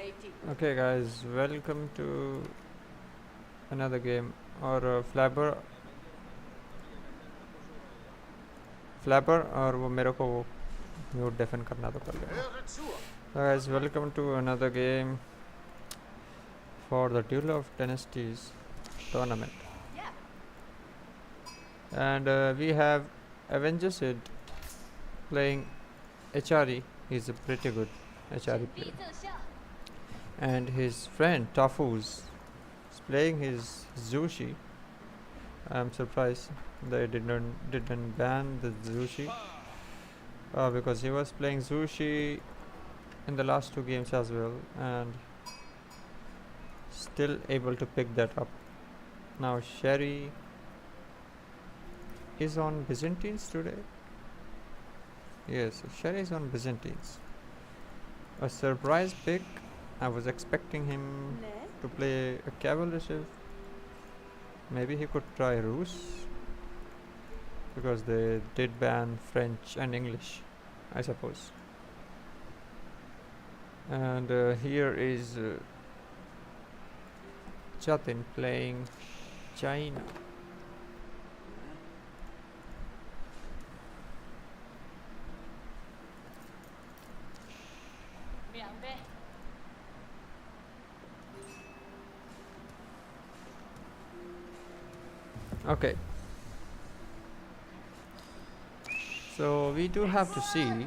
Okay guys, welcome to another game और flapper और वो मेरे को वो म्यूट डेफन करना तो कर लेना. Guys, welcome to another game for the Duel of Dynasties tournament. And we have Avengers Sid playing HRE. He's a pretty good HRE player. And his friend Tafuz is playing his Zushi. I'm surprised they didn't ban the Zushi because he was playing Zushi in the last two games as well and still able to pick that up. Now Sherry is on Byzantines today. Yes, Sherry is on Byzantines. A surprise pick. I was expecting him to play a cavalry shift. Maybe he could try Rus because they did ban French and English, I suppose. And here is Jatin playing China. Okay, so we do have to see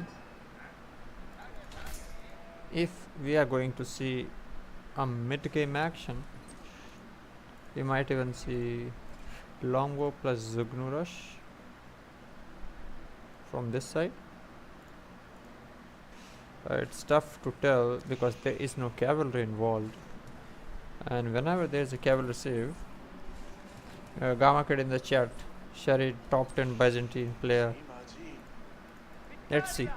if we are going to see a mid-game action. We might even see Longbow plus Zugnu Rush from this side. It's tough to tell because there is no cavalry involved, and whenever there is a cavalry save, Gamma Kid in the chat, Sherry top 10 Byzantine player. Let's see.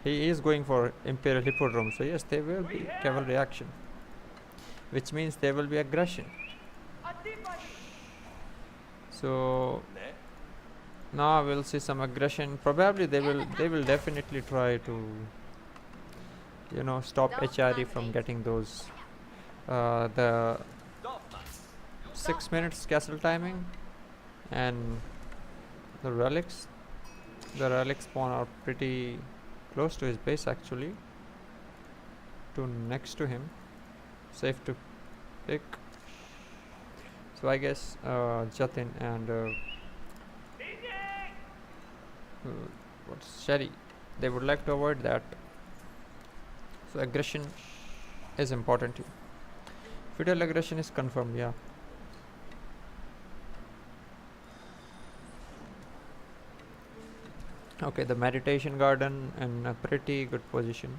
He is going for Imperial Hippodrome, so yes, there will be cavalry action, which means there will be aggression. So now we'll see some aggression. Probably they will definitely try to, stop HRE from getting those the 6 minutes castle timing and the relics. The relic spawn are pretty close to his base actually, to next to him, safe to pick. So I guess Jatin and what's Sherry, they would like to avoid that. So aggression is important here. Feudal aggression is confirmed, yeah. Okay, the meditation garden in a pretty good position,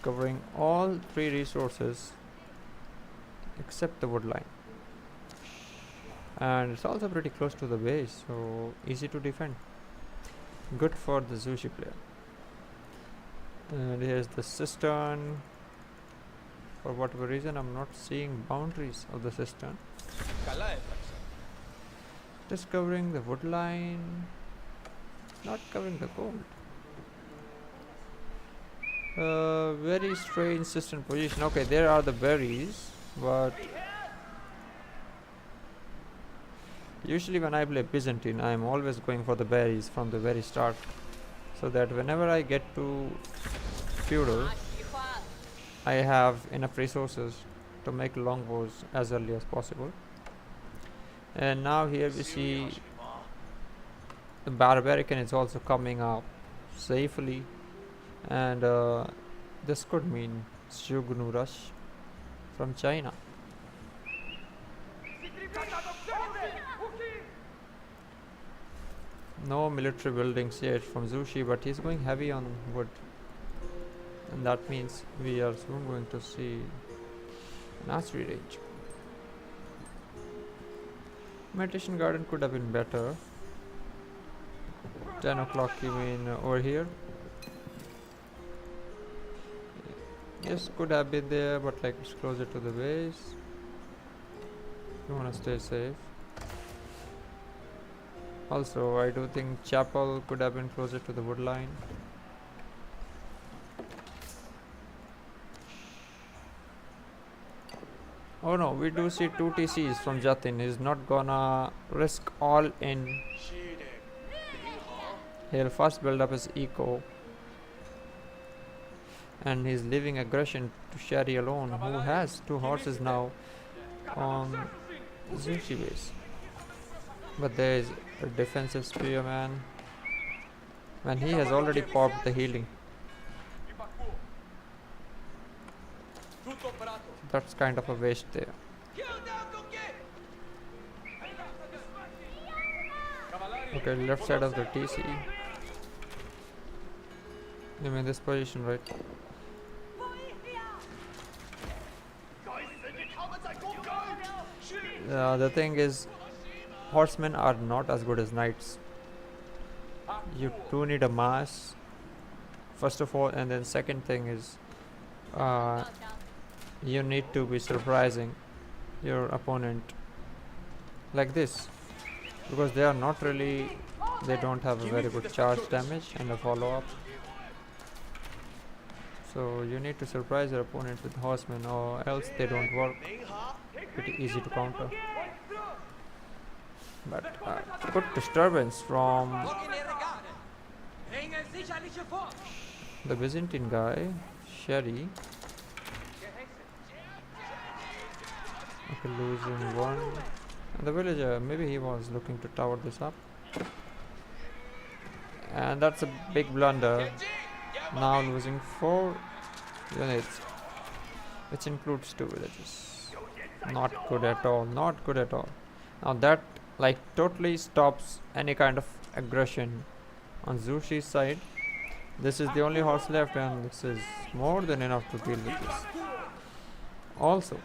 covering all three resources except the wood line, and it's also pretty close to the base, so easy to defend. Good for the Zushi player. And here's the cistern. For whatever reason I'm not seeing boundaries of the cistern. Just covering the wood line, not covering the gold. Very strange cistern position. Okay, there are the berries, but usually when I play Byzantine, I am always going for the berries from the very start, so that whenever I get to feudal, I have enough resources to make longbows as early as possible. And now here we see the barbarican is also coming up safely, and this could mean Zugnu Rush from China. No military buildings yet from Zushi, but he's going heavy on wood, and that means we are soon going to see an archery range. Meditation garden could have been better. 10 o'clock, you mean over here? Yes, could have been there, but like it's closer to the base. You wanna stay safe. Also, I do think chapel could have been closer to the wood line. Oh no, we do see 2 TCs from Jatin. He's not gonna risk all in. He'll first build up his eco, and he's leaving aggression to Shari alone, who has 2 horses now on Zushi base. But there is a defensive spearman, and he has already popped the healing. That's kind of a waste there. Okay, left side of the TC. I'm in this position, right? The thing is, horsemen are not as good as knights. You do need a mass, first of all, and then second thing is, you need to be surprising your opponent like this, because they are not really, they don't have a very good charge damage and a follow-up. So you need to surprise your opponent with horsemen, or else they don't work. Pretty easy to counter. But good disturbance from the Byzantine guy, Sherry. Okay, losing 1. And the villager, maybe he was looking to tower this up. And that's a big blunder. Now losing 4 units, which includes 2 villages. Not good at all, not good at all. Now that like totally stops any kind of aggression on Zushi's side. This is the only horse left, and this is more than enough to deal with this. Also,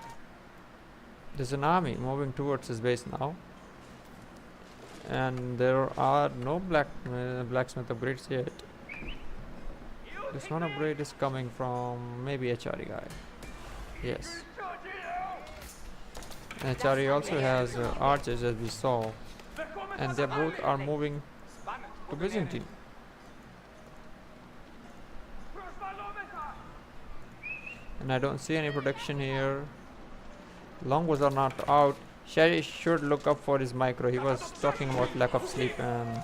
there's an army moving towards his base now, and there are no blacksmith upgrades yet. This one upgrade is coming from maybe HRE guy. Yes. And HRE also has archers, as we saw, and they both are moving to Byzantine. And I don't see any protection here. Longbows are not out. Sherry should look up for his micro. He was talking about lack of sleep, and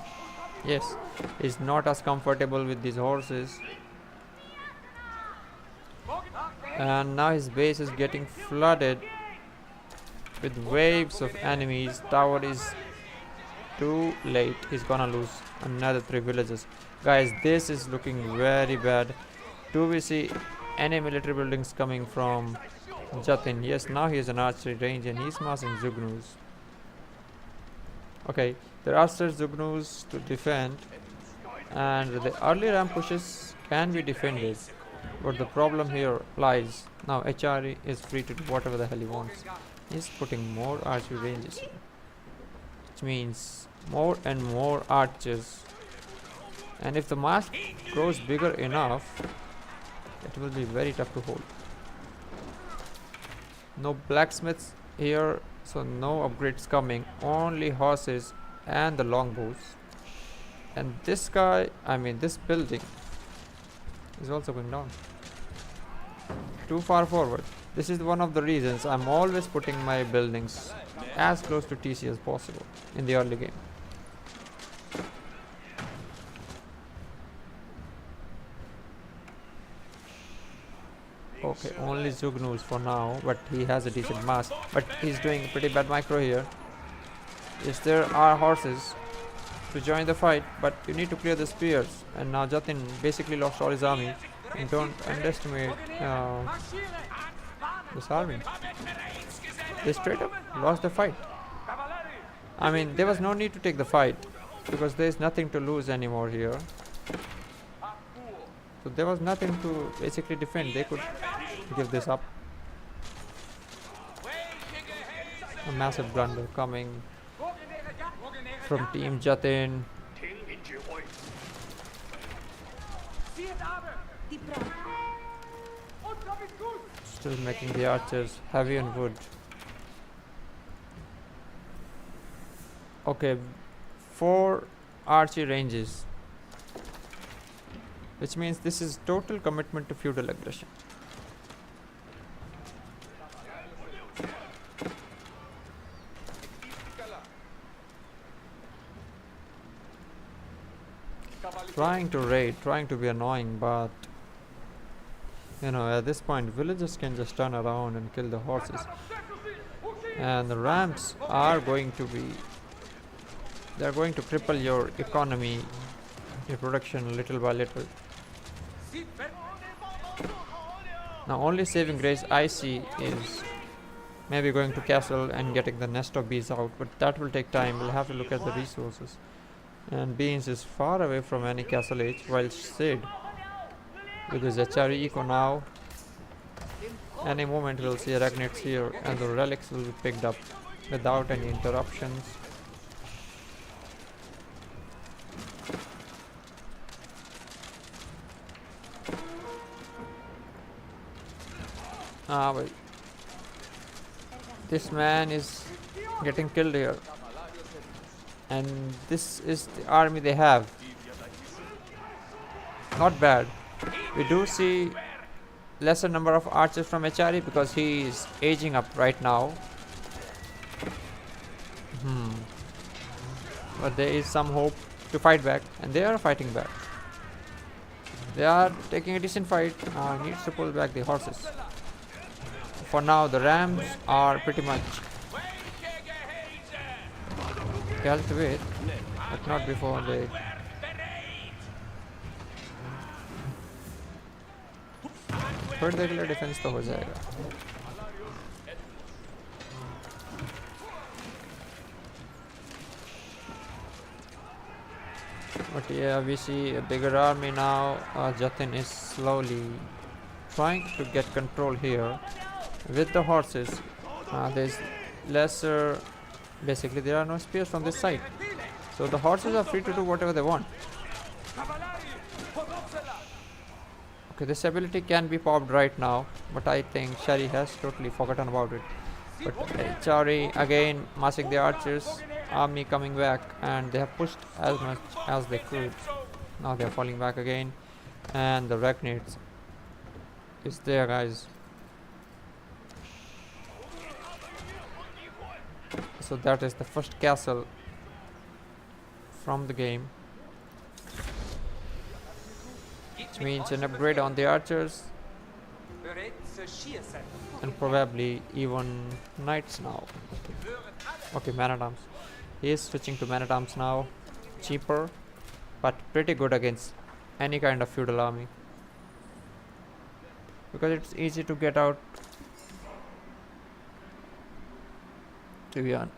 yes, he's not as comfortable with these horses. And now his base is getting flooded with waves of enemies. Tower is too late. He's gonna lose another 3 villages. Guys, this is looking very bad. Do we see any military buildings coming from Jatin? Yes, now he has an archery range and he's massing Zugnus. Okay, there are still Zugnus to defend, and the early ramp pushes can be defended. But the problem here lies, now HRE is free to do whatever the hell he wants. He's putting more archery ranges here, which means more and more archers. And if the mass grows bigger enough, it will be very tough to hold. No blacksmiths here, so no upgrades coming, only horses and the longbows. And this guy, I mean this building, is also going down. Too far forward. This is one of the reasons I'm always putting my buildings as close to TC as possible in the early game. Okay, only Zugnus for now, but he has a decent mass. But he's doing pretty bad micro here. Yes, there are horses to join the fight, but you need to clear the spears. And now Jatin basically lost all his army. And don't underestimate this army. They straight up lost the fight. I mean, there was no need to take the fight, because there is nothing to lose anymore here. So there was nothing to basically defend. They could give this up. A massive blunder coming from Team Jatin. Still making the archers heavy on wood. Okay, 4 archery ranges, which means this is total commitment to feudal aggression. trying to raid, trying to be annoying, but you know, at this point villagers can just turn around and kill the horses, and the ramps are going to be, they're going to cripple your economy, your production little by little. Now only saving grace I see is maybe going to castle and getting the nest of bees out, but that will take time. We'll have to look at the resources. And Beans is far away from any castle age, while Sid with his HRE eco now, any moment we'll see Arachnids here and the relics will be picked up without any interruptions. Wait. This man is getting killed here. And this is the army they have. Not bad. We do see lesser number of archers from HRE because he is aging up right now. But there is some hope to fight back, and they are fighting back. They are taking a decent fight. Needs to pull back the horses. For now, the rams are pretty much cultivate, but not before they. थोड़ी देर के लिए defence तो हो जाएगा. But yeah, we see a bigger army now. Jatin is slowly trying to get control here with the horses. There's lesser, basically there are no spears from this side, so the horses are free to do whatever they want. Okay, this ability can be popped right now, but I think Shari has totally forgotten about it. But Chari again massing the archers, army coming back, and they have pushed as much as they could. Now they are falling back again, and the Arachnids is there, guys. So that is the first castle from the game, which means an upgrade on the archers and probably even knights now. Okay, man-at-arms. He is switching to man-at-arms now. Cheaper, but pretty good against any kind of feudal army, because it's easy to get out. To be honest,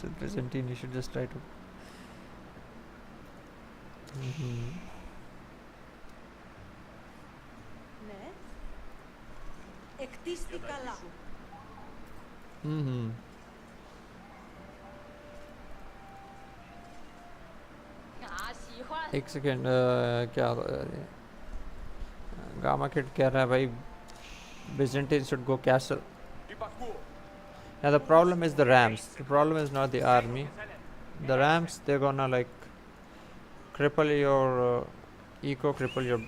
with Byzantine, you should just try to. एक second, क्या gamma kid कह रहा है भाई Byzantine should go castle. Now the problem is the rams. The problem is not the army. The rams, they're gonna like cripple your eco, cripple your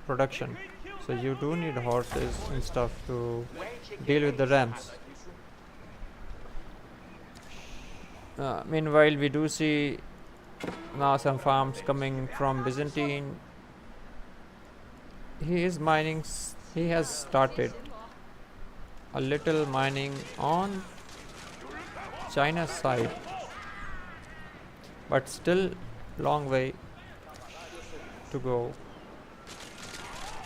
production. So you do need horses and stuff to deal with the rams. Meanwhile, we do see now some farms coming from Byzantine. He is mining. He has started a little mining on China's side, but still long way to go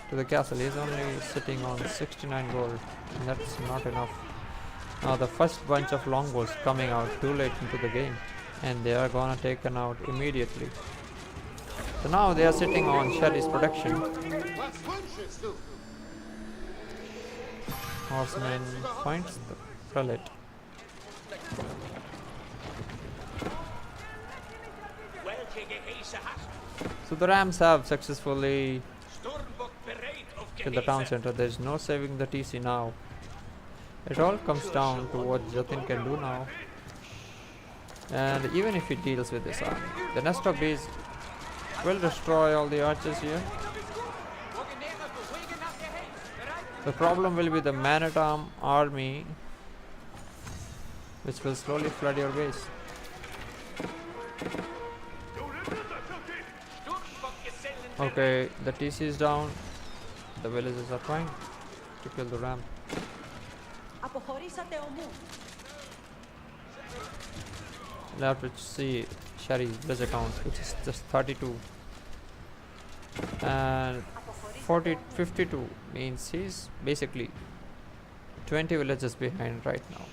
to the castle. He is only sitting on 69 gold, and that's not enough. Now the first bunch of longbows coming out too late into the game, and they are gonna taken out immediately. So now they are sitting on Sherry's production. Horseman finds the prelate. So the rams have successfully killed the town center. There is no saving the TC now. It all comes down to what Jatin can do now. And even if he deals with this army, the nest of bees will destroy all the archers here. The problem will be the man-at-arm army, which will slowly flood your base. Okay, the TC is down. The villagers are trying to kill the ram. Now to see Sherry's village count, which is just 32. And 52 means he's basically 20 villages behind right now.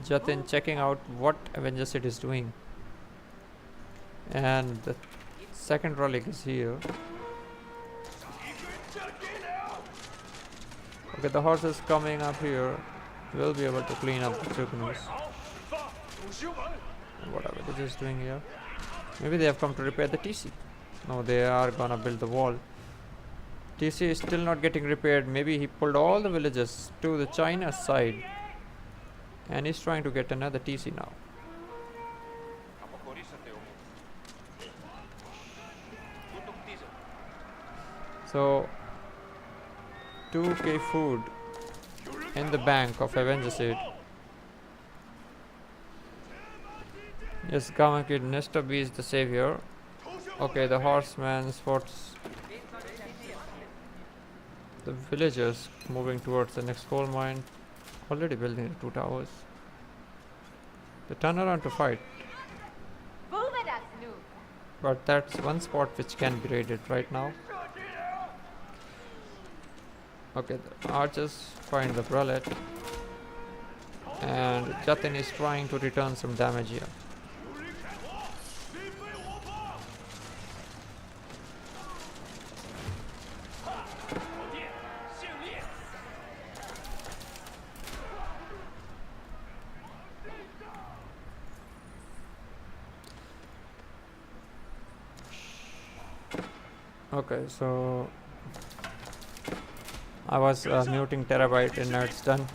Jatin checking out what Avengers it is doing. And the second relic is here. Okay, the horse is coming up here. We'll be able to clean up the chickens. Whatever they're just doing here. Maybe they have come to repair the TC. No, they are gonna build the wall. TC is still not getting repaired. Maybe he pulled all the villages to the China side. And he's trying to get another TC now. So 2k food in the bank of Avengers Aid. Yes, Gamma Kid Nestor B is the savior. Okay, the horseman spots the villagers moving towards the next coal mine. Already building the 2 towers. They turn around to fight. But that's one spot which can be raided right now. Okay, the archers find the brulette. And Jatin is trying to return some damage here. Okay, so I was muting Terabyte and now it's done.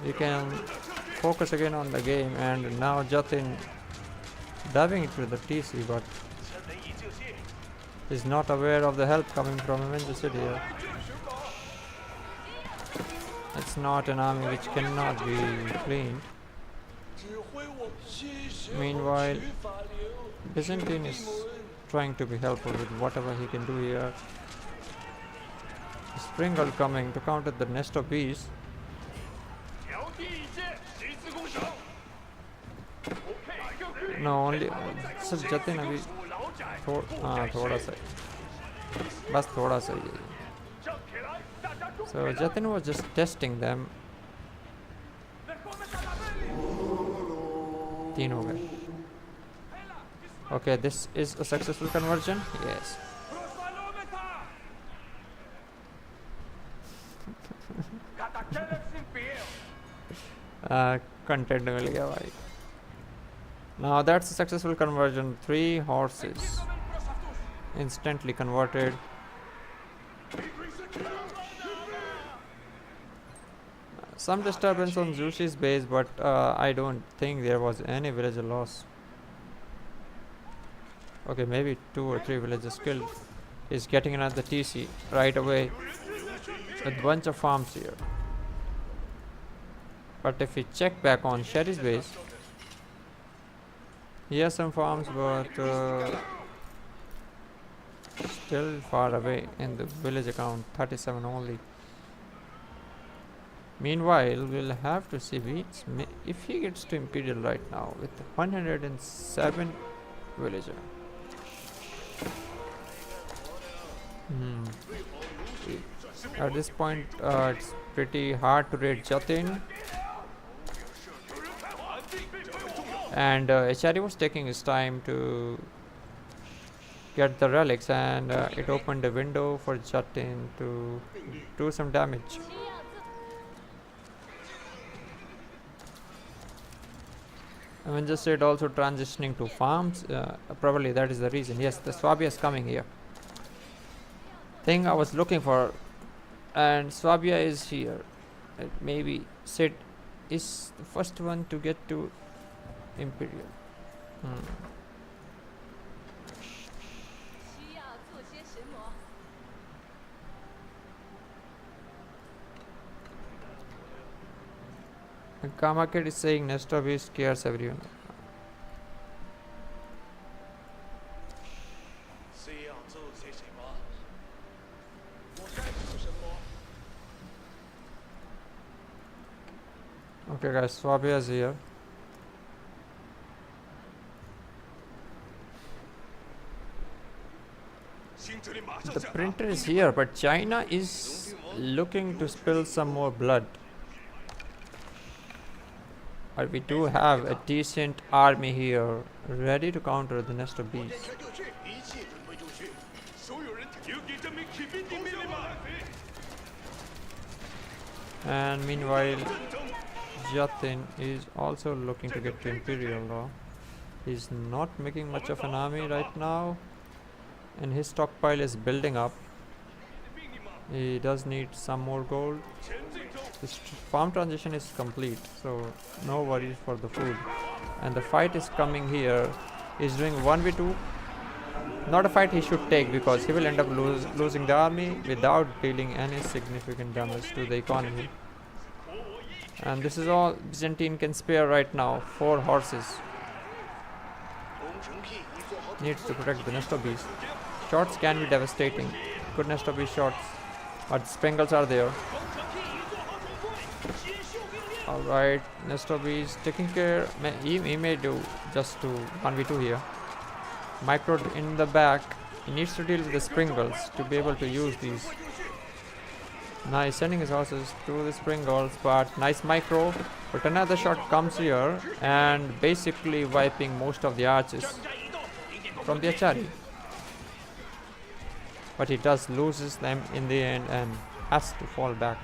We can focus again on the game, and now Jatin diving into the TC, but is not aware of the help coming from Avengers City here. It's not an army which cannot be cleaned. Meanwhile, Byzantine is trying to be helpful with whatever he can do here. Springle coming to counter the nest of bees. No, only सिर्फ जतिन अभी थोड़ा सा बस थोड़ा सा ही. So Jatin was just testing them. 3 हो गए. Okay, this is a successful conversion. Yes. Content मिल गया भाई. Now that's a successful conversion. 3 horses instantly converted. Some disturbance on Zushi's base, but I don't think there was any villager loss. Okay, maybe 2 or 3 villagers killed. He's getting another TC right away with a bunch of farms here. But if we check back on Sherry's base, he has some farms, but still far away in the village account, 37 only. Meanwhile, we'll have to see if he gets to Imperial right now with 107 villager. At this point, it's pretty hard to raid Jatin. And Echari was taking his time to get the relics, and it opened a window for Jatin to do some damage. Avengers said also transitioning to farms. Probably that is the reason. Yes, the Swabia is coming here. Thing I was looking for, and Swabia is here. Maybe Sid is the first one to get to Imperial. Kamakid is saying Nestor scares everyone. Okay guys, Swabia is here. The printer is here, but China is looking to spill some more blood. But we do have a decent army here, ready to counter the nest of bees. And meanwhile, Jatin is also looking to get to Imperial Law. He's not making much of an army right now, and his stockpile is building up. He does need some more gold. His farm transition is complete, so no worries for the food. And the fight is coming here. He's doing 1v2. Not a fight he should take, because he will end up losing the army without dealing any significant damage to the economy. And this is all Byzantine can spare right now. 4 horses. Needs to protect the nest of bees. Shots can be devastating. Good nest of bee shots. But Spangles are there. Alright, nest of bees taking care. He may do just to 1v2 here. Micro in the back. He needs to deal with the Springles to be able to use these. Nice, sending his horses to the Springles, but nice micro. But another shot comes here and basically wiping most of the arches from the Achari. But he does loses them in the end and has to fall back.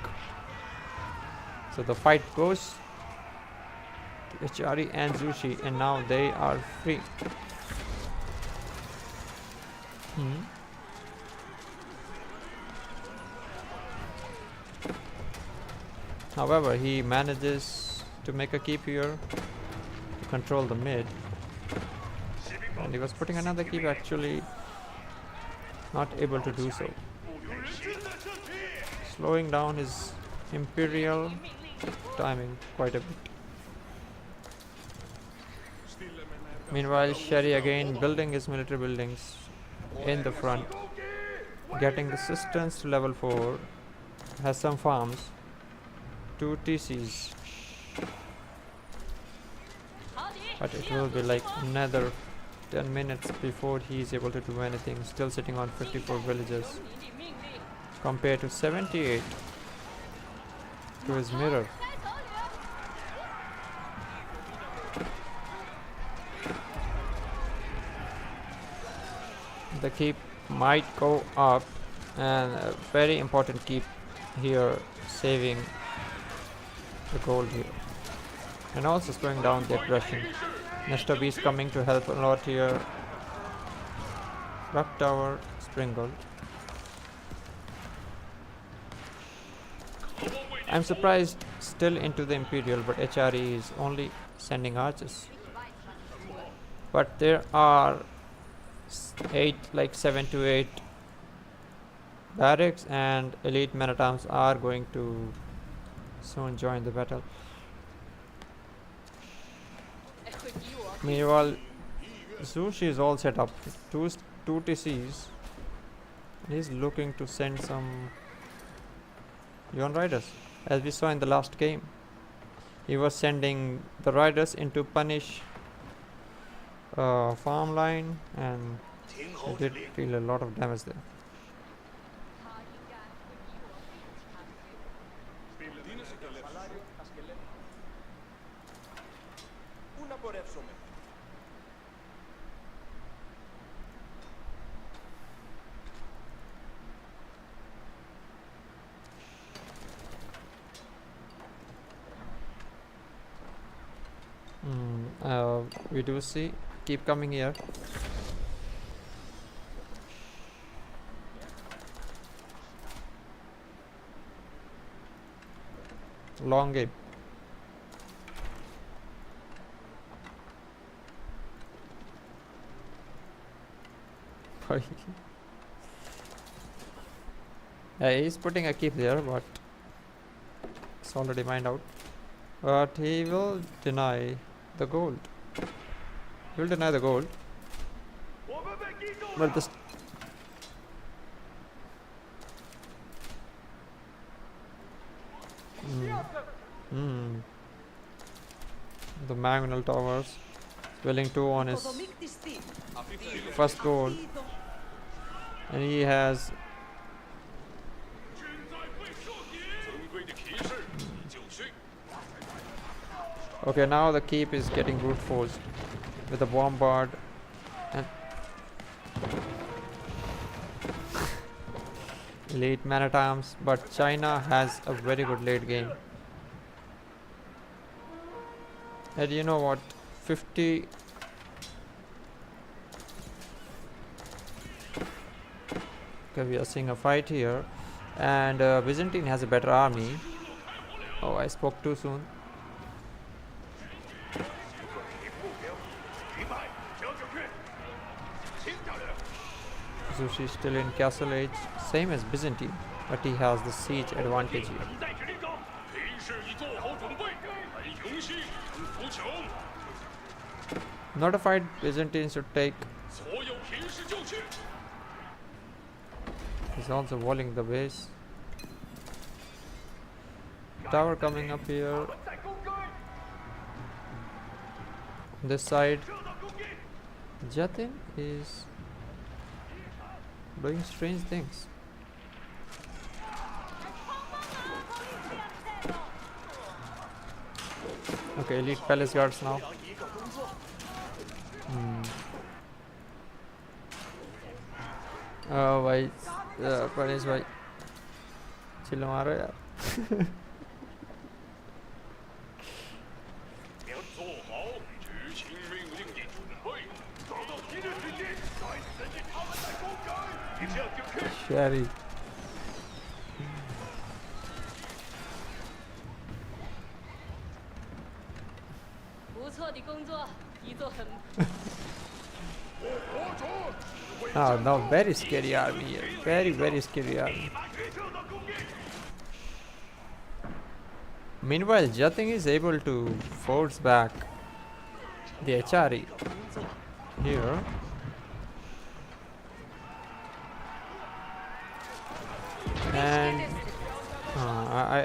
So the fight goes to Achari and Zushi, and now they are free. However, he manages to make a keep here to control the mid. And he was putting another keep, actually not able to do so. Slowing down his Imperial timing quite a bit. Meanwhile, Sherry again building his military buildings in the front, getting resistance to level 4, has some farms, 2 TCs, but it will be like another 10 minutes before he is able to do anything. Still sitting on 54 villages compared to 78 to his mirror. The keep might go up, and a very important keep here, saving the gold here, and also slowing down the aggression. Nesta B is coming to help a lot here. Rock Tower, Springgold. I'm surprised still into the Imperial, but HRE is only sending archers. But there are 7 to 8 barracks, and elite men-at-arms are going to soon join the battle. Meanwhile, Zushi is all set up. Two TCs. He's looking to send some Leon Riders, as we saw in the last game. He was sending the Riders in to punish farm line, and he did deal a lot of damage there. We do see keep coming here. Long game. Yeah, he's putting a keep there, but it's already mined out. But he will deny the gold. He will deny the gold. But this. The Magnal Towers. Spelling 2 on his first goal. And he has. Okay, now the keep is getting brute forced with a bombard and late man at arms, but China has a very good late game. And you know what? 50. Okay, we are seeing a fight here, and Byzantine has a better army. Oh, I spoke too soon. Zushi is still in castle age, same as Byzantine, but he has the siege advantage here. Not a fight Byzantine should take. He's also walling the base. Tower coming up here. This side. Jatin is doing strange things. Okay, elite palace guards now. भाई परेश भाई चिल्ला मारो यार. Sherry. Oh no, very scary army here. Very, very scary army. Meanwhile, Jating is able to force back the HRE here. And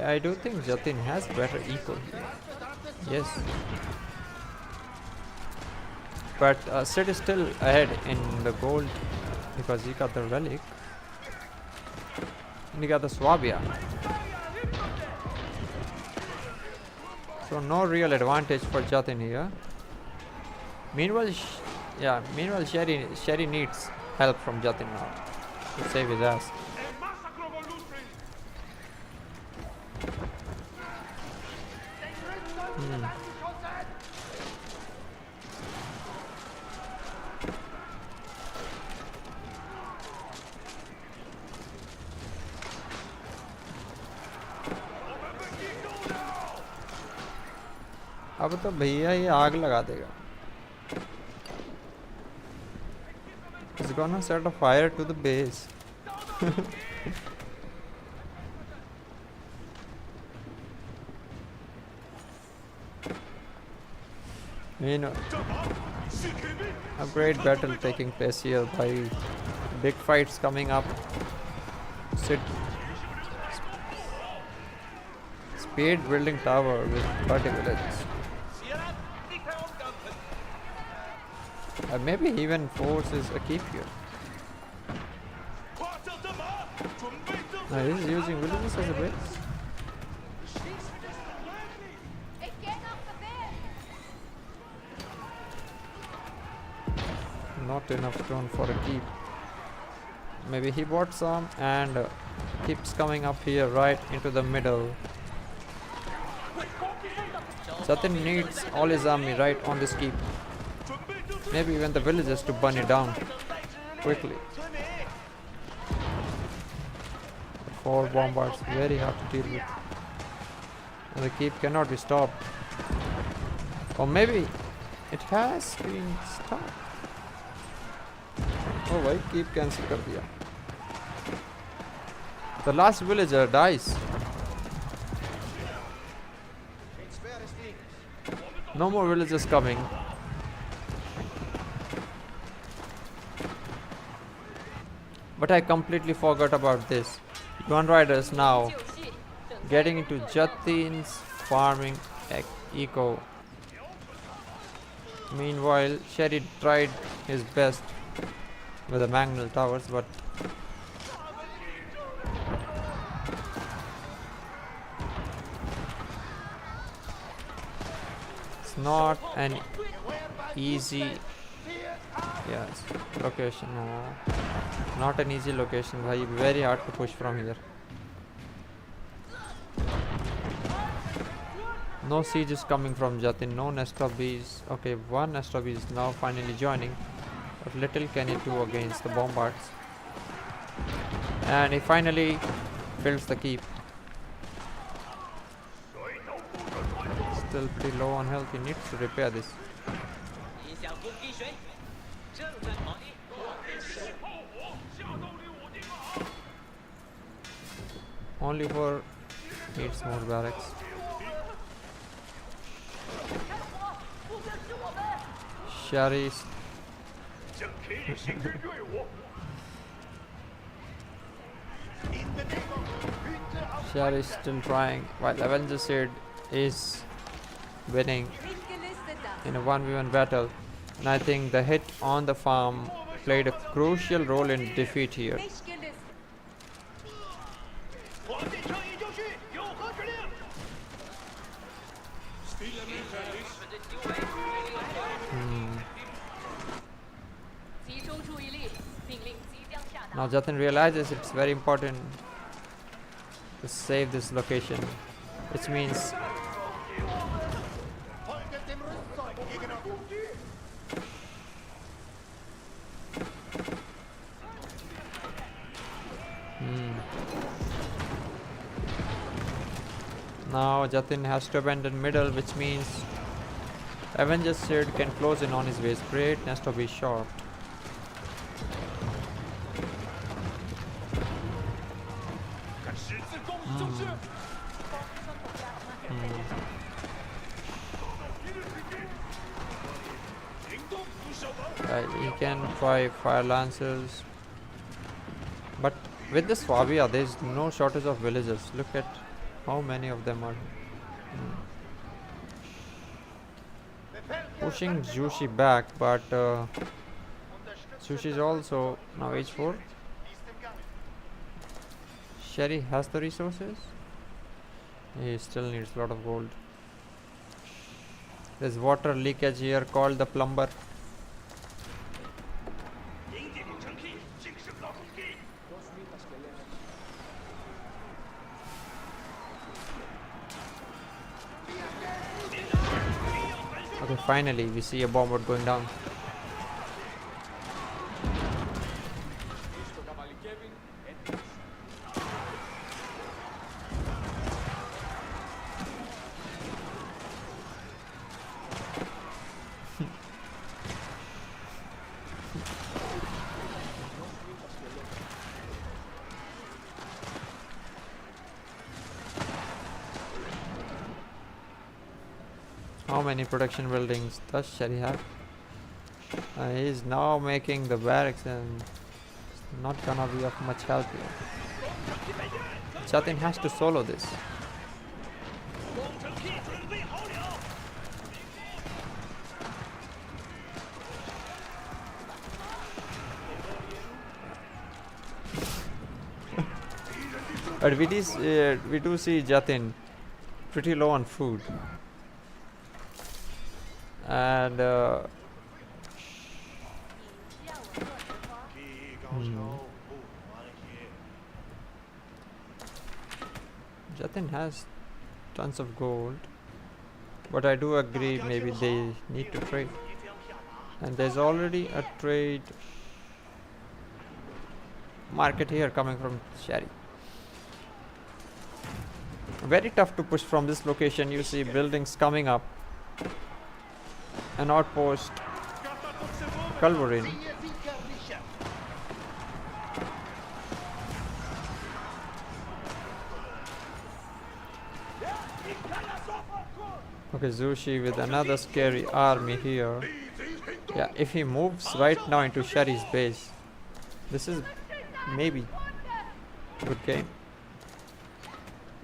I do think Jatin has better eco here. Yes. But Sid is still ahead in the gold because he got the relic. And he got the Swabia. So no real advantage for Jatin here. Meanwhile, Sherry needs help from Jatin now to save his ass. अब तो भैया ये आग लगा देगा. He's gonna set a fire to the base. You know, a great battle taking place here by big fights coming up. Speed building tower with 30 villages. Maybe he even forces a keep here. He's using villages as a base. Not enough stone for a keep. Maybe he bought some and keeps coming up here right into the middle. Jatin needs all his army right on this keep. Maybe even the villagers to burn it down quickly. 4 bombards, very hard to deal with. And the keep cannot be stopped. Or maybe it has been stopped. Oh, why keep cancel kar diya. The last villager dies. No more villagers coming. But I completely forgot about this. Yuan riders now getting into Jatin's farming eco. Meanwhile, Sherry tried his best with the Magnal towers, but it's not an easy location. No, not an easy location. Bhai, very hard to push from here. No siege is coming from Jatin, no nest of bees. Okay, one nest of bees is now finally joining, but little can he do against the bombards. And he finally builds the keep. Still pretty low on health, he needs to repair this. Only for needs more barracks. Sherry's Sherry's still trying, while Avenger Seed is winning in a 1v1 battle, and I think the hit on the farm played a crucial role in defeat here. Now Jatin realizes it's very important to save this location, which means now Jatin has to abandon middle, which means Avengers Seed can close in on his base. Great nest to be short. He can try fire lancers, but with this Swabia there is no shortage of villagers. Look at how many of them are pushing Jushi back, but Jushi is also now H4. Sherry has the resources. He still needs a lot of gold. There's water leakage here called the plumber. Okay, finally we see a bombard going down. How many production buildings does Sherry have? He is now making the barracks and it's not gonna be of much help here. Jatin has to solo this. But we do see Jatin pretty low on food. And Jatin has tons of gold, but I do agree maybe they need to trade, and there's already a trade market here coming from Sherry. Very tough to push from this location. You see buildings coming up. An outpost, Culverin. Okay, Zushi with another scary army here. Yeah, if he moves right now into Sherry's base, this is maybe. Good game.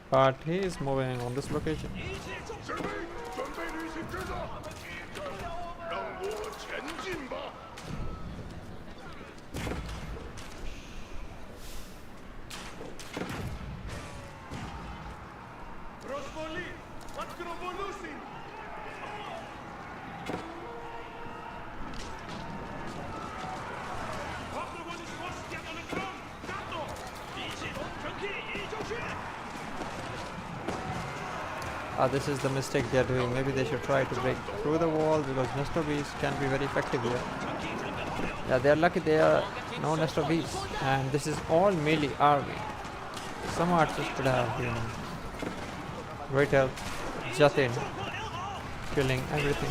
But he is moving on this location. This is the mistake they are doing. Maybe they should try to break through the wall because Nestor bees can be very effective here. Yeah, they are lucky they are no Nestor bees. And this is all melee army. Some archers could have been great help. Jatin killing everything.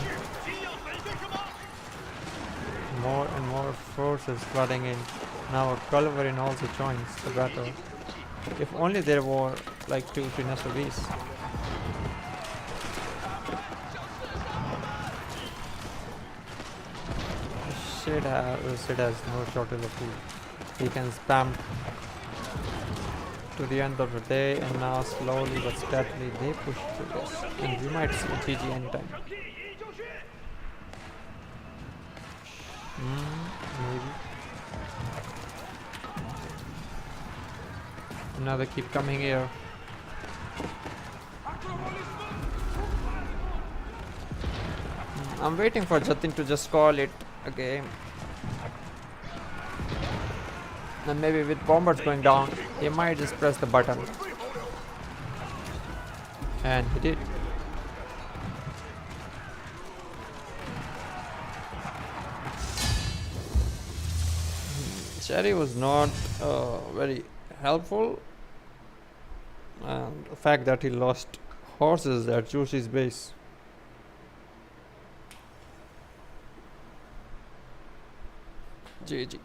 More and more forces flooding in. Now a Culverin also joins the battle. If only there were like 2-3 Nestor bees. Sid has no shortage of food. He can spam to the end of the day, and now slowly but steadily they push through this. And we might see GG anytime. Maybe. Now they keep coming here. I'm waiting for Jatin to just call it a game. And maybe with bombers going down, he might just press the button. And he did. Cherry was not very helpful. And the fact that he lost horses at Jushi's base. GG.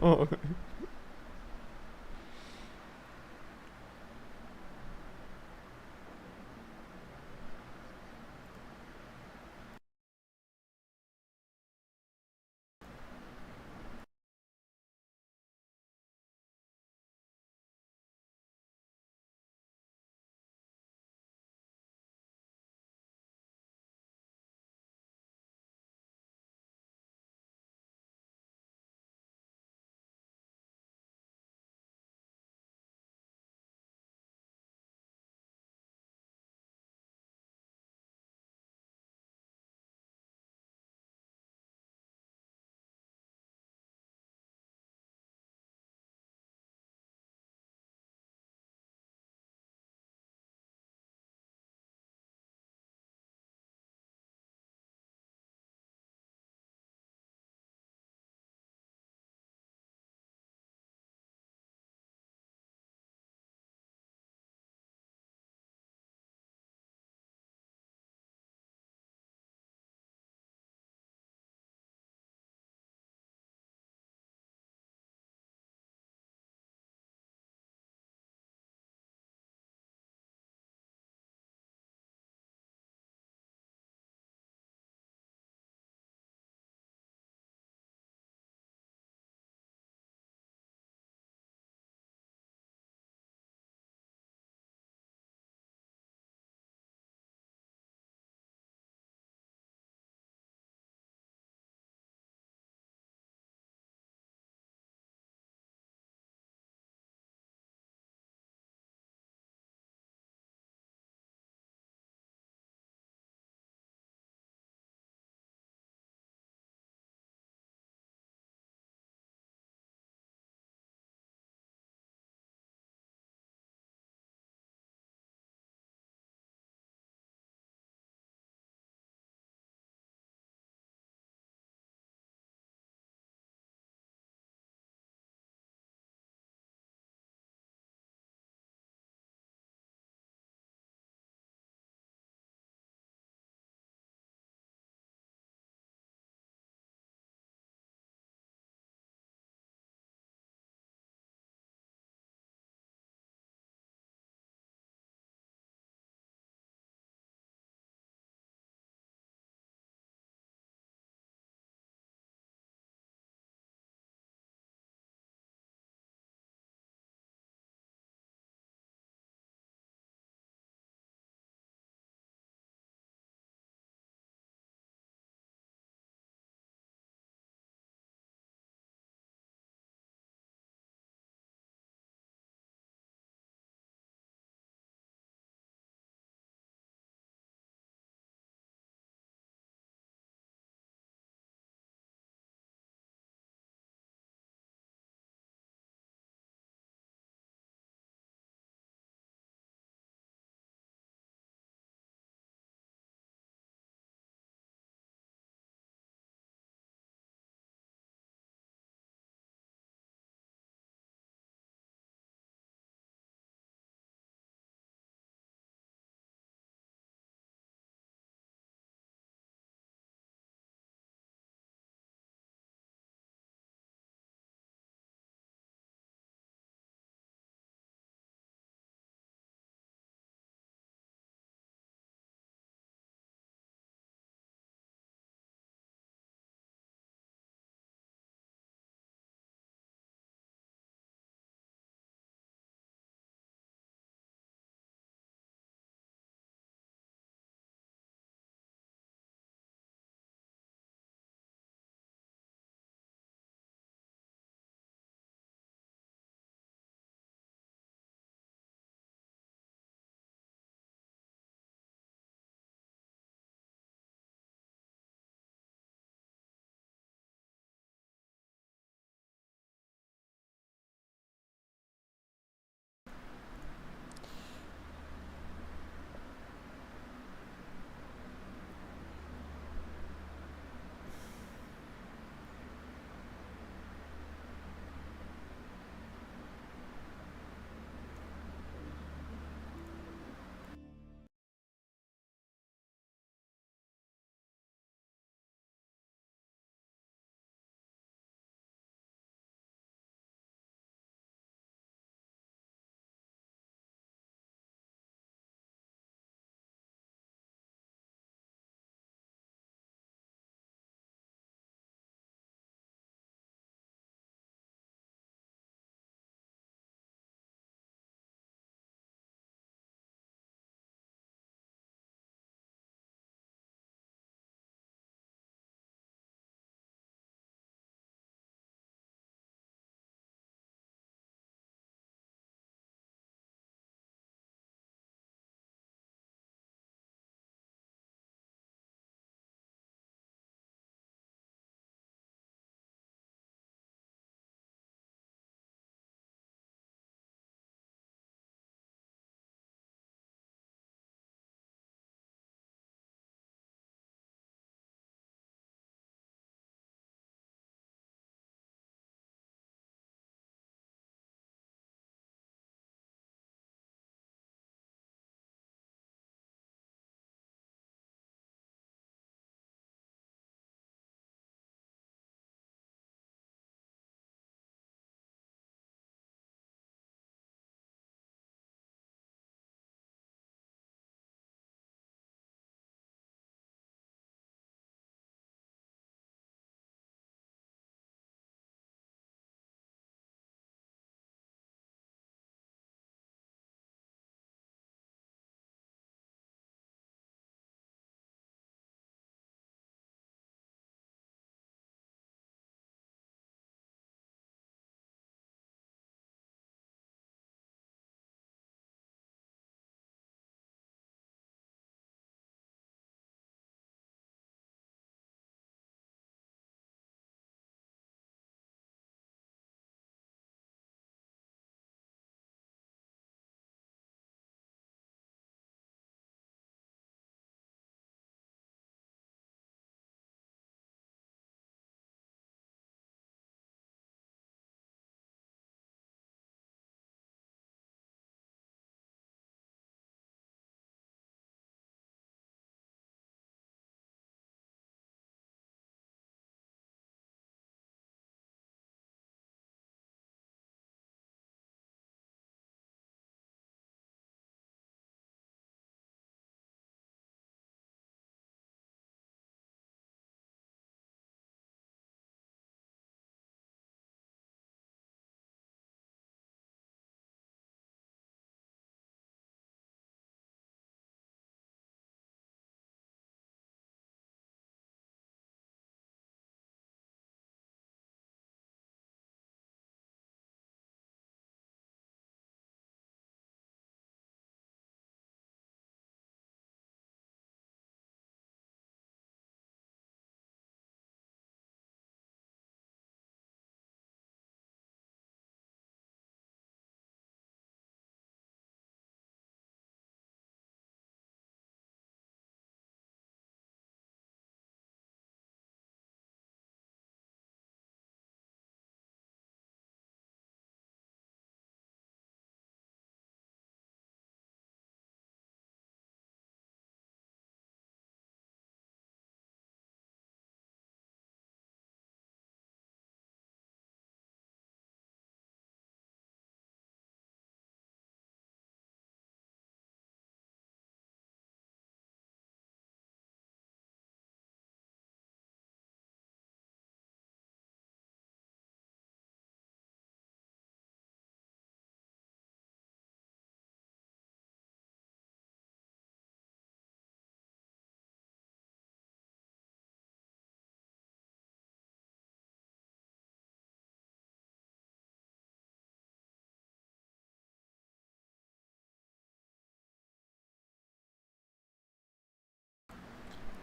Oh.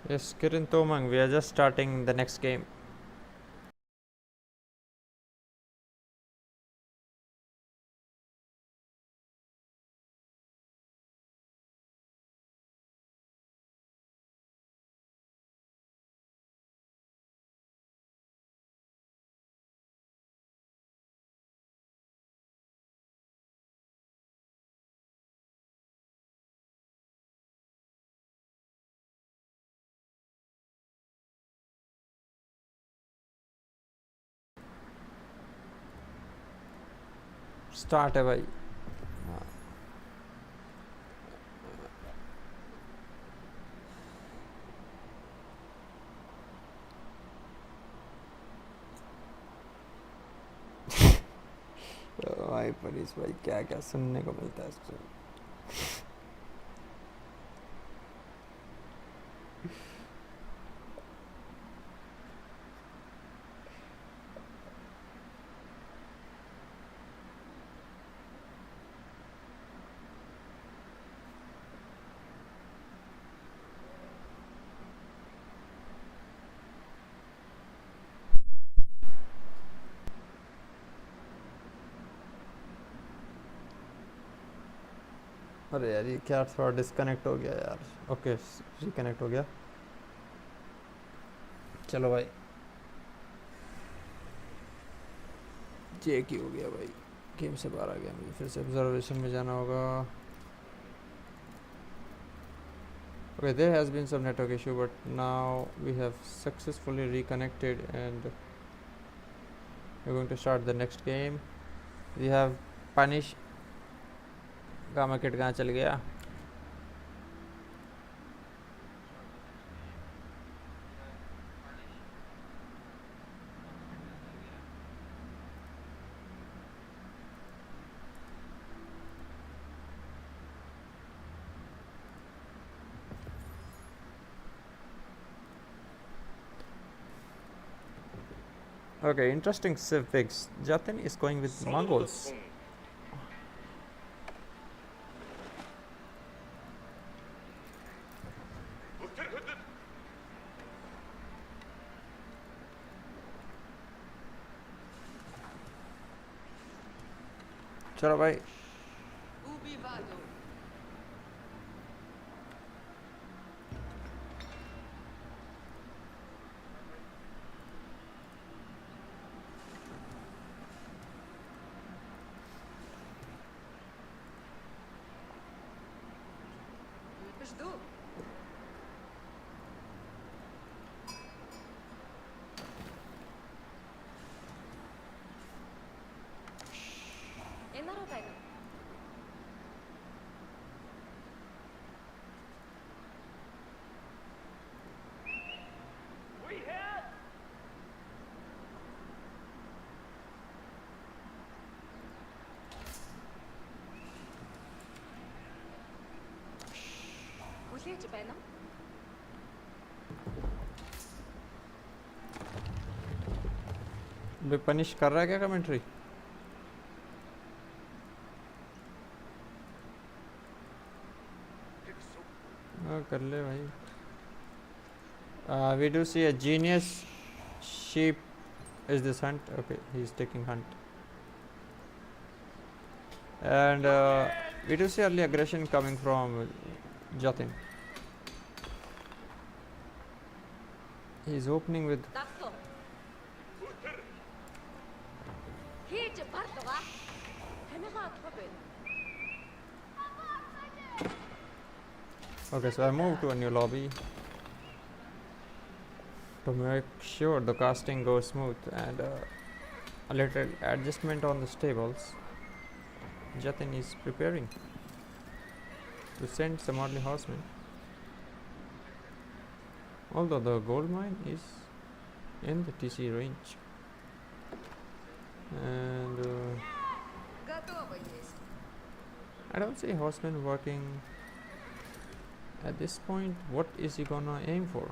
Yes, Kirin Tomang, we are just starting the next game. Start है भाई. भाई परीश भाई क्या क्या सुनने को मिलता है इससे. अरे यार ये क्या थोड़ा डिस्कनेक्ट हो गया यार. ओके रिकनेक्ट हो गया. चलो भाई. ये की हो गया भाई. गेम से बाहर आ गया. मुझे फिर से ऑब्जर्वेशन में जाना होगा. Okay, there has been some network issue, but now we have successfully reconnected and we're going to start the next game. We have Punish. Gamma kit कहाँ चल गया. Okay, interesting civ picks. Jatin is going with Mongols. चलो भाई. Жду. И народ айдем. Хүлээж байна уу? भाई punish कर रहा है क्या कमेंट्री. कर ले भाई. We do see a genius sheep. Is this hunt? Okay, he's taking hunt. And we do see early aggression coming from Jatin. He's opening with. Okay, so I moved to a new lobby to make sure the casting goes smooth and a little adjustment on the stables. Jatin is preparing to send some early horsemen. Although the gold mine is in the TC range. And I don't see horsemen working at this point. What is he gonna aim for?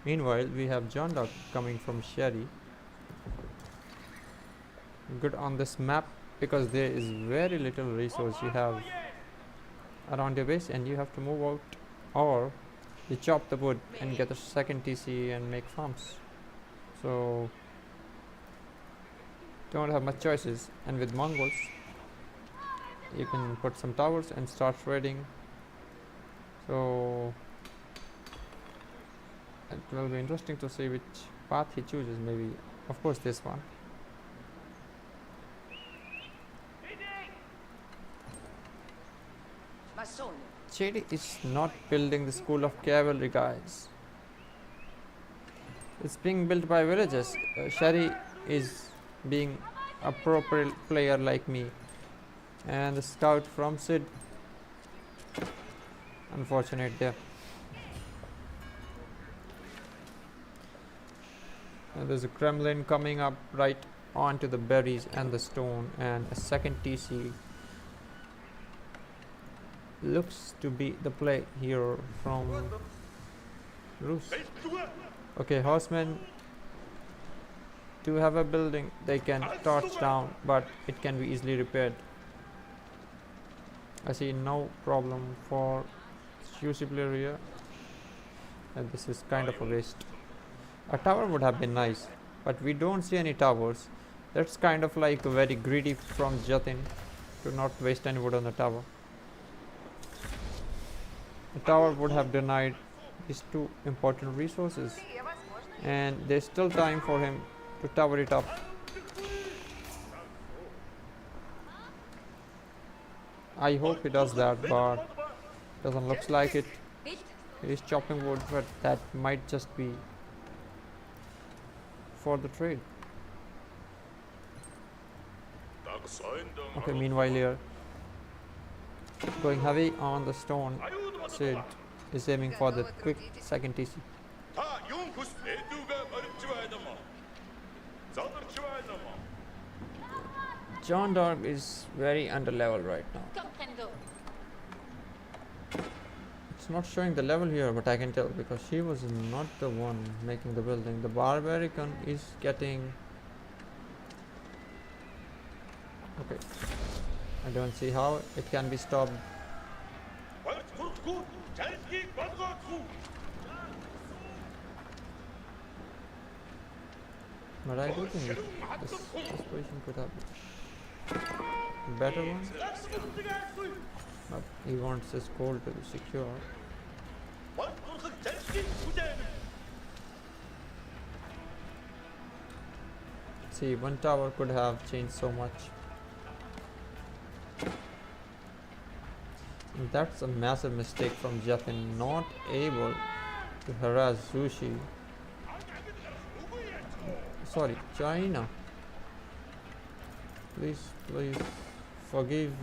Meanwhile, we have John Doc coming from Sherry. Good on this map because there is very little resource you have around your base and you have to move out or You chop the wood and get a second TC and make farms. So don't have much choices. And with Mongols, you can put some towers and start trading. So it will be interesting to see which path he chooses. Maybe, of course, this one. Chedi is not building the school of cavalry, guys. It's being built by villagers. Shari is being a proper player like me. And the scout from Sid. Unfortunate there. And there's a Kremlin coming up right onto the berries and the stone, and a second TC looks to be the play here from Rus. Okay, horsemen do have a building they can torch down, but it can be easily repaired. I see no problem for usable here, and this is kind of a waste. A tower would have been nice, but we don't see any towers. That's kind of like very greedy from Jatin to not waste any wood on the tower. The tower would have denied these two important resources, and there's still time for him to tower it up. I hope he does that, but doesn't look like it. He's chopping wood, but that might just be for the trade. Okay, meanwhile here, going heavy on the stone, Sid is aiming for the quick second TC. John Dog is very under level right now. It's not showing the level here, but I can tell because she was not the one making the building. The Barbarican is getting... Okay, I don't see how it can be stopped. But I do think this position could have been better one. But he wants his goal to be secure. See, one tower could have changed so much. And that's a massive mistake from Jatin, not able to harass Zushi. Sorry, China. Please forgive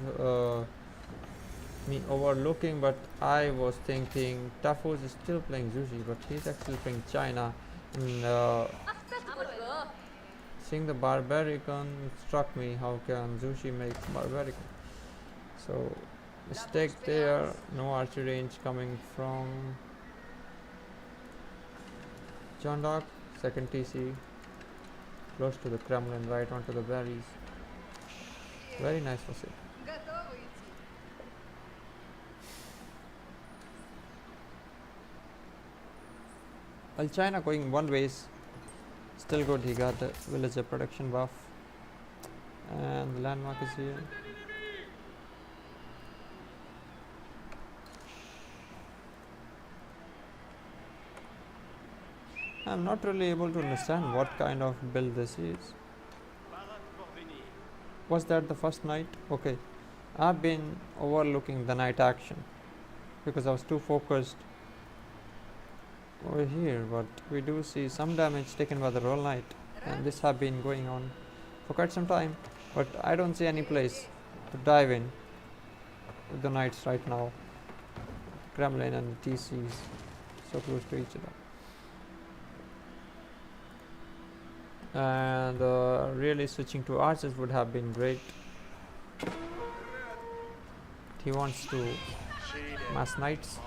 me overlooking, but I was thinking Tafos is still playing Zushi, but he's actually playing China. And seeing the Barbarican struck me, how can Zushi make Barbarican? So mistake there, no archery range coming from John Dock, second TC, close to the Kremlin, right onto the berries. Very nice for Sid. Well, China going one ways, still good, he got the villager protection buff. And the landmark is here. I'm not really able to understand what kind of build this is. Was that the first night? Okay, I've been overlooking the night action because I was too focused over here, but we do see some damage taken by the roll knight, and this have been going on for quite some time, but I don't see any place to dive in with the knights right now. Kremlin and TCs so close to each other. And really switching to archers would have been great. He wants to mass knights,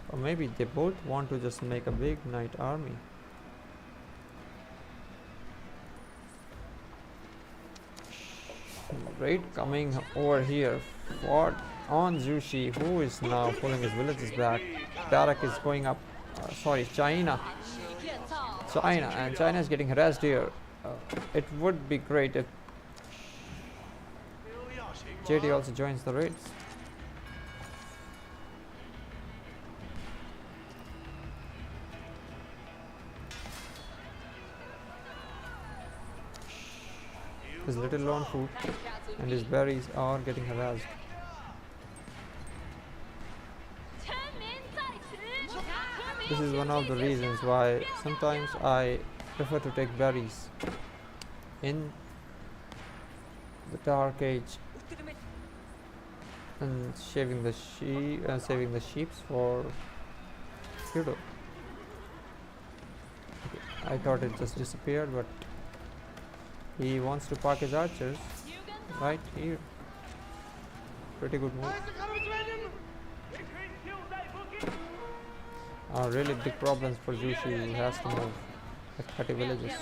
or maybe they both want to just make a big knight army. Raid coming over here for on Zushi, who is now pulling his villages back. Barak is going up. Sorry, China. And China is getting harassed here. It would be great if JD also joins the raids. His little lone food and his berries are getting harassed. This is one of the reasons why sometimes I prefer to take berries in the dark age and saving the sheeps for feudal. Okay, I thought it just disappeared, but he wants to park his archers right here. Pretty good move. Really big problems for Jushi. He has to move like 30 villages.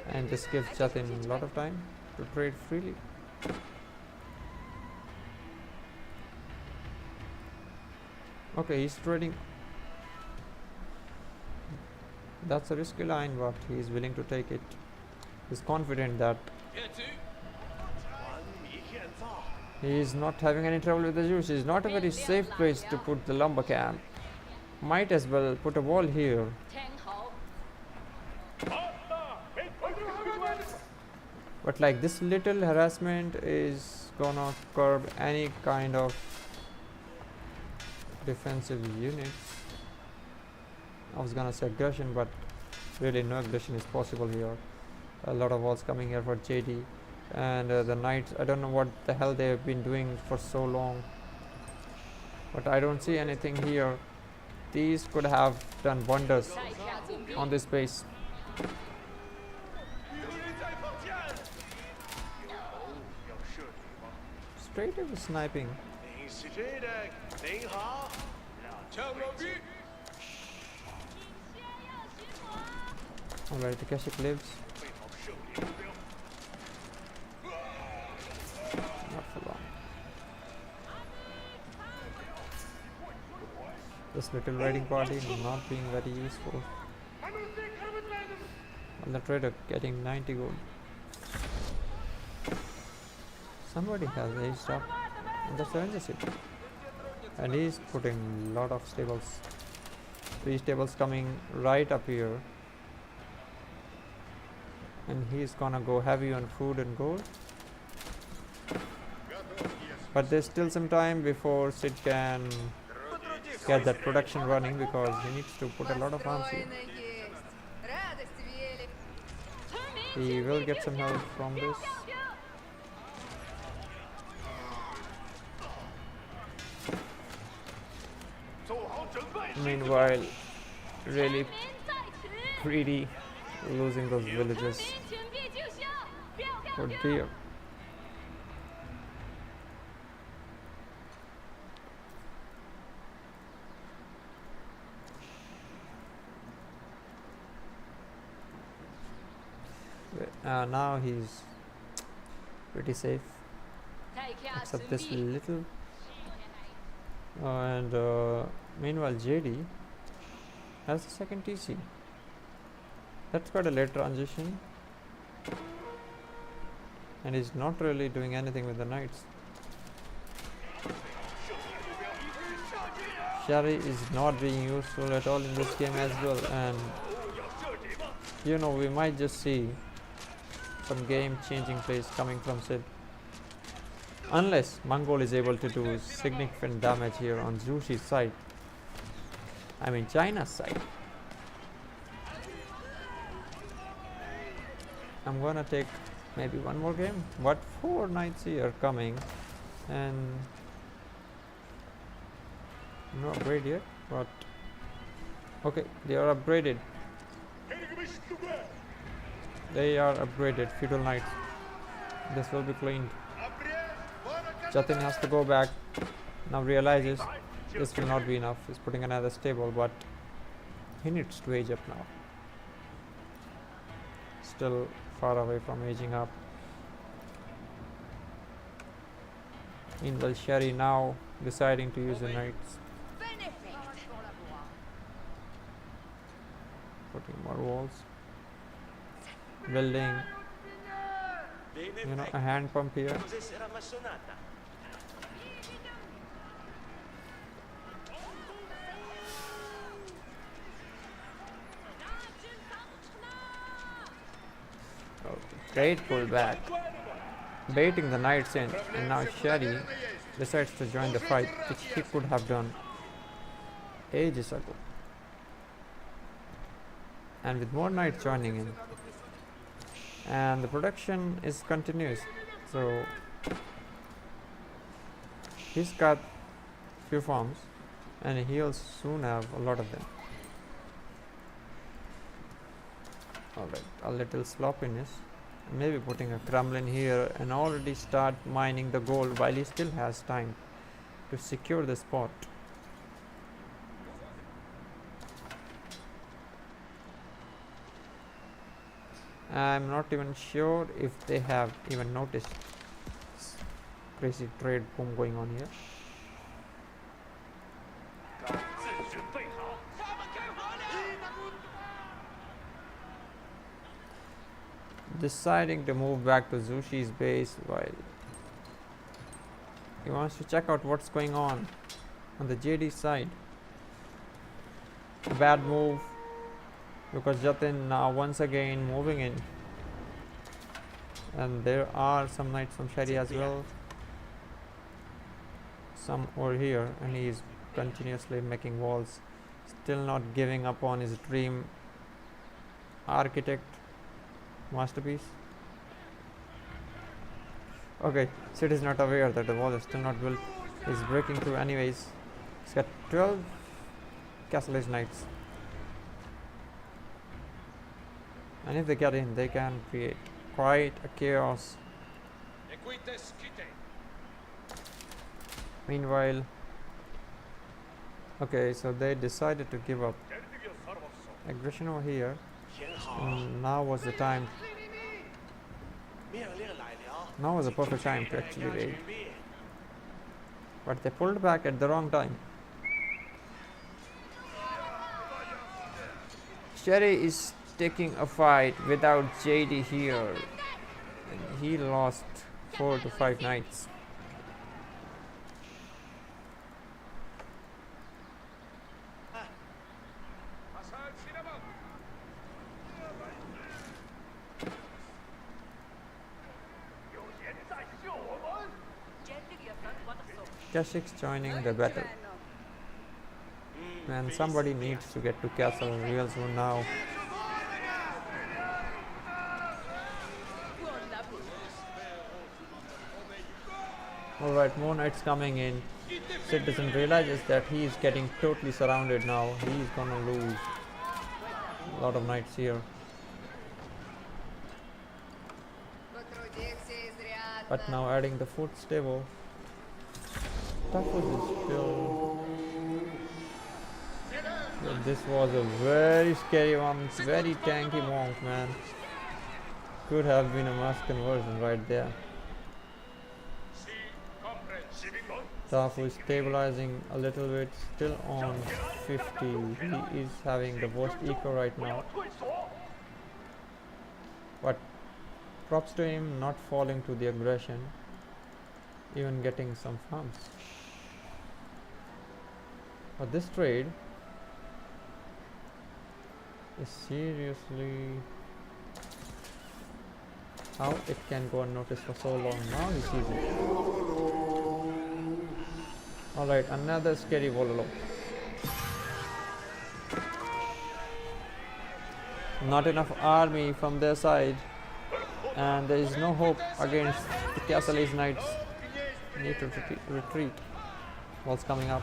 And this gives Jatin a lot of time to trade freely. Okay, he's trading. That's a risky line, but he's willing to take it. He's confident that he's not having any trouble with the Jews. It's not a very safe place to put the lumber camp. Might as well put a wall here. But like this little harassment is gonna curb any kind of defensive units. I was gonna say aggression, but really no aggression is possible here. A lot of walls coming here for JD. And the knights, I don't know what the hell they've been doing for so long, but I don't see anything here. These could have done wonders on this base. Straight away sniping. Alright, the Kashik lives. Not for long. This little raiding party not being very useful. And the trader getting 90 gold. Somebody has aged up in the surrender city. And he's putting a lot of stables. 3 stables coming right up here. And he's gonna go heavy on food and gold. But there's still some time before Sid can get that production running, because he needs to put a lot of arms here. He will get some help from this. Meanwhile, really greedy, losing those villages. Oh dear. Now he's pretty safe, except this little. And meanwhile, JD has a second TC. That's quite a late transition, and he's not really doing anything with the knights. Shari is not being useful at all in this game as well, and you know, we might just see some game changing plays coming from Sid, unless Mongol is able to do significant damage here on Zushi's side. I mean China's side. I'm gonna take maybe one more game, but 4 knights here coming, and no upgrade yet, but okay, they are upgraded. They are upgraded, feudal knights. This will be cleaned. Jatin has to go back. Now realizes this will not be enough. He's putting another stable, but he needs to age up now. Still far away from aging up. Meanwhile, Sherry now deciding to use the knights, putting more walls, building, a hand pump here. Oh, great pullback, baiting the knights in, and now Sherry decides to join the fight, which he could have done ages ago. And with more knights joining in, and the production is continuous, so he's got few farms and he'll soon have a lot of them. Alright, a little sloppiness, maybe putting a Kremlin here and already start mining the gold while he still has time to secure the spot. I'm not even sure if they have even noticed this crazy trade boom going on here. Deciding to move back to Zushi's base while he wants to check out what's going on the JD side. A bad move, because Jatin now once again moving in, and there are some knights from Sherry as well, some over here, and he is continuously making walls, still not giving up on his dream architect masterpiece. Okay, Sid is not aware that the wall is still not built. He's breaking through anyways. He's got 12 castle age knights, and if they get in, they can create quite a chaos. Meanwhile, okay, so they decided to give up aggression over here, and now was the time. Now was the perfect time to actually raid, but they pulled back at the wrong time. Sherry is taking a fight without JD here, and he lost 4 to 5 knights. Kashik's joining the battle, and somebody needs to get to castle real soon now. Alright, more knights coming in. Sid doesn't realize that he is getting totally surrounded now. He is gonna lose a lot of knights here. But now adding the 4th stable. Tafos is still. But this was a very scary one. Very tanky monk, man. Could have been a mass conversion right there. Tafu is stabilizing a little bit, still on 50. He is having the worst eco right now. But props to him not falling to the aggression, even getting some farms. But this trade is seriously how it can go unnoticed for so long. Now he sees it. Alright, another scary Vololo. Not enough army from their side, and there is no hope against the Castle Age Knights. Need to retreat. What's coming up?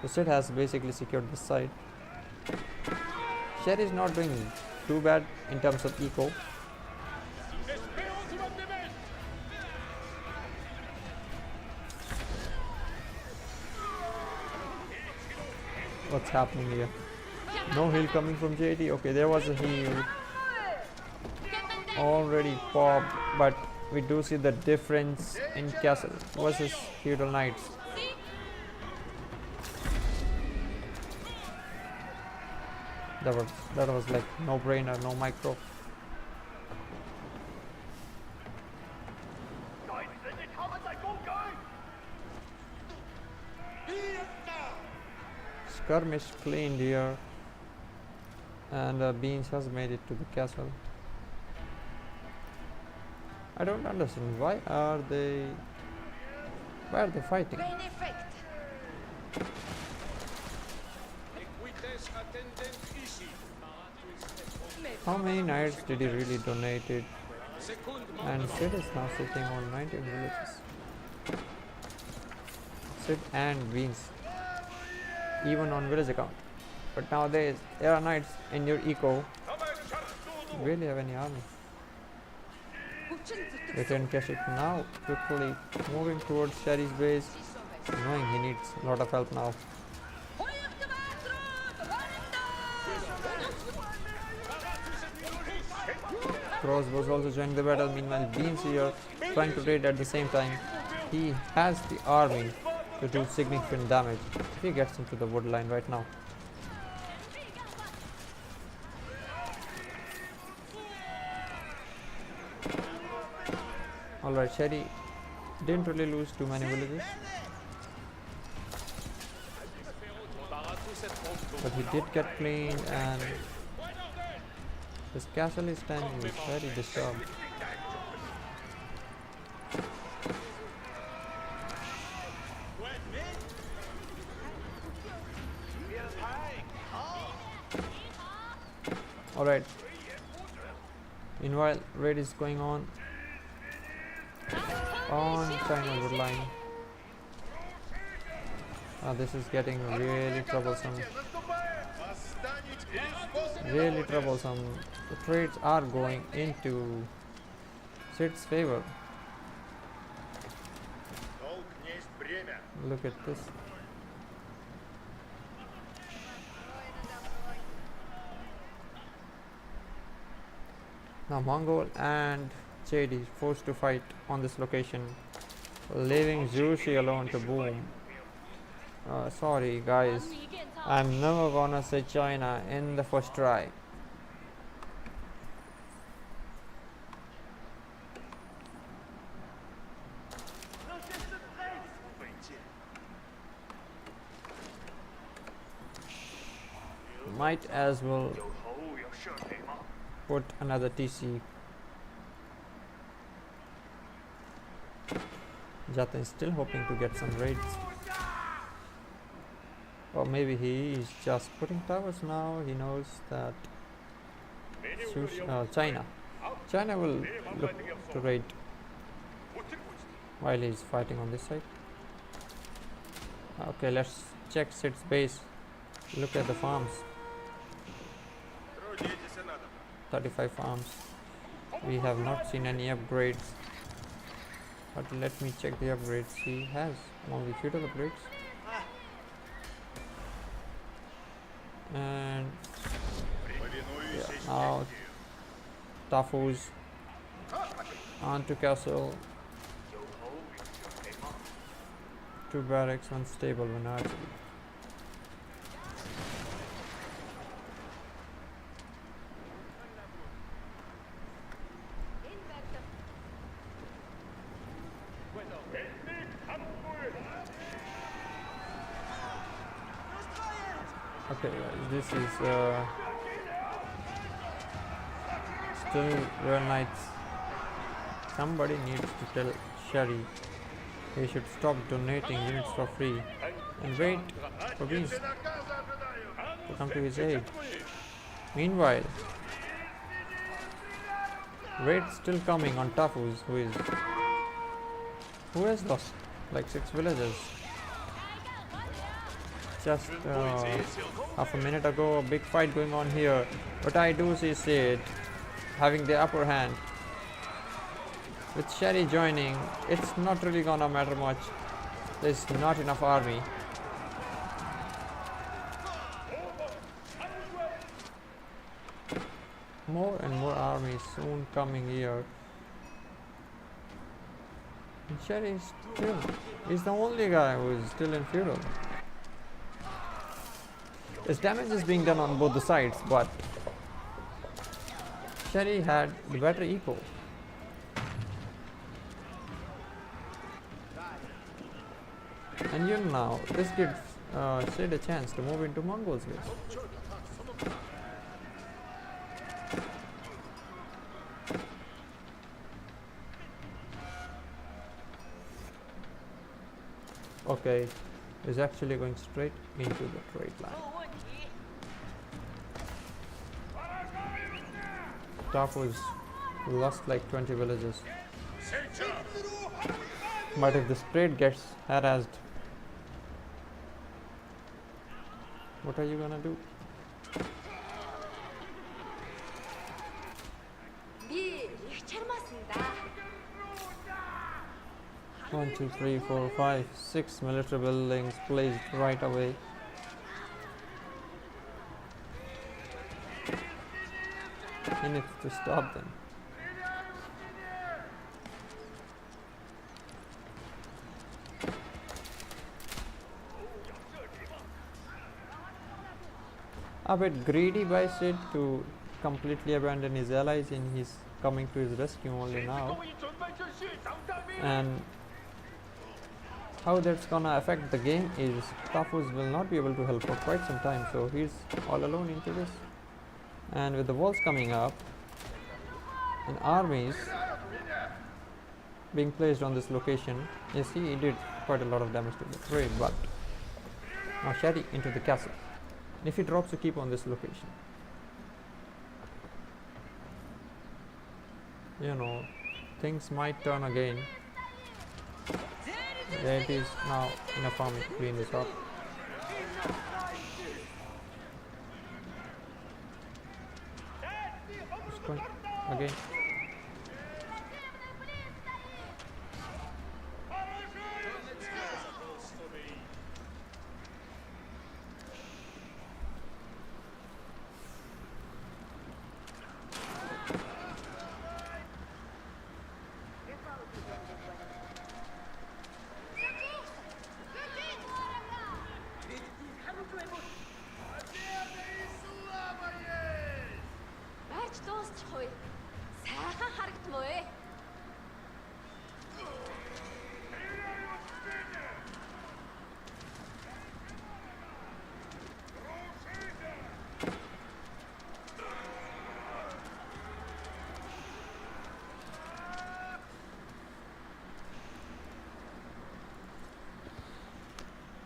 The Sid has basically secured this side. Sherry is not doing too bad in terms of eco. What's happening here? No heal coming from JD. Okay, there was a heal already popped, but we do see the difference in castle versus feudal knights. That was like no brainer, no micro. Skirmish cleaned here, and Beans has made it to the castle. I don't understand why are they fighting? How many knights did he really donate it? And Sid is now sitting on 19 villages. Sid and Beans, even on village account. But nowadays there are knights in your eco. Really have any army? Return cash it now, quickly moving towards Sherry's base, knowing he needs a lot of help now. Cross was also joining the battle. Meanwhile, Beans here trying to raid at the same time. He has the army to do significant damage if he gets into the wood line right now. Alright, Sherry didn't really lose too many villages, but he did get cleaned, and his castle is standing is very disturbed. Alright, meanwhile raid is going on China wood line. This is getting really troublesome. Really troublesome. The trades are going into Sid's favor. Look at this. Now Mongol and JD forced to fight on this location, leaving Zushi alone to boom. Sorry guys, I'm never gonna say China in the first try. Might as well put another TC. Jatan is still hoping to get some raids. Or maybe he is just putting towers now. He knows that China will look to raid while he's fighting on this side. Okay, let's check Sid's base. Look at the farms. 35 farms. We have not seen any upgrades. But let me check the upgrades. He has only feudal upgrades. And yeah, now Tafus onto castle. 2 barracks, 1 stable, 1 archery. Okay, this is still real knights. Somebody needs to tell Sherry he should stop donating units for free and wait for Beans to come to his aid. Meanwhile, raid still coming on Tafus, who has lost like 6 villages. Just half a minute ago, a big fight going on here, but I do see Sid having the upper hand. With Sherry joining, it's not really gonna matter much. There's not enough army. More and more armies soon coming here. And Sherry is still. He's the only guy who is still in feudal. His damage is being done on both the sides, but Sherry had the better eco. And you know now, this gives Shade a chance to move into Mongols base. Okay, is actually going straight into the trade line. Tapo's lost like 20 villages. But if this trade gets harassed, what are you gonna do? One, two, three, four, five, 6 military buildings placed right away. He needs to stop them. A bit greedy by Sid to completely abandon his allies, and he's coming to his rescue only now. And how that's gonna affect the game is Tafus will not be able to help for quite some time, so he's all alone into this. And with the walls coming up and armies being placed on this location, you see he did quite a lot of damage to the trade, but now Shadi into the castle. And if he drops to keep on this location, you know, things might turn again. There it is now in a farm to clean this up. It's going again.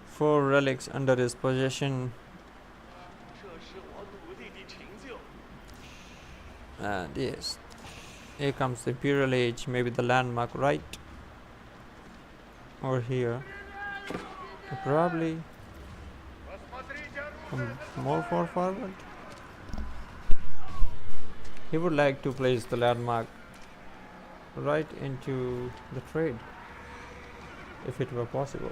Four relics under his possession. And yes, here comes the Imperial Age, maybe the landmark right over here. Probably more far forward. He would like to place the landmark right into the trade, if it were possible.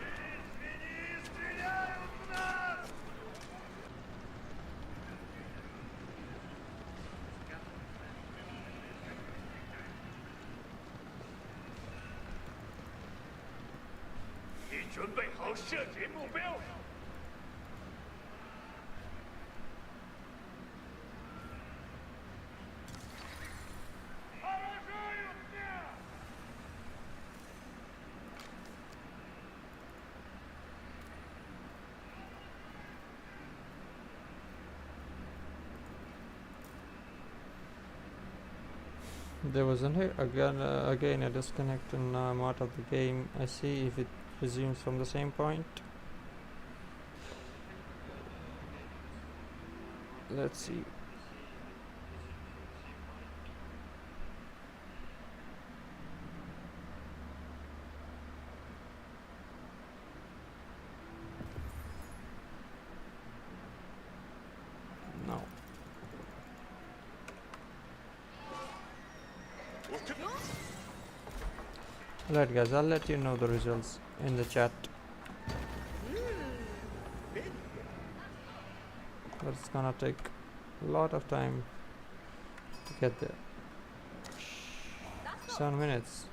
There was again a disconnect, and now I'm out of the game. I see if it resumes from the same point. Let's see. No. Alright guys, I'll let you know the results in the chat. But it's gonna take a lot of time to get there. 7 minutes.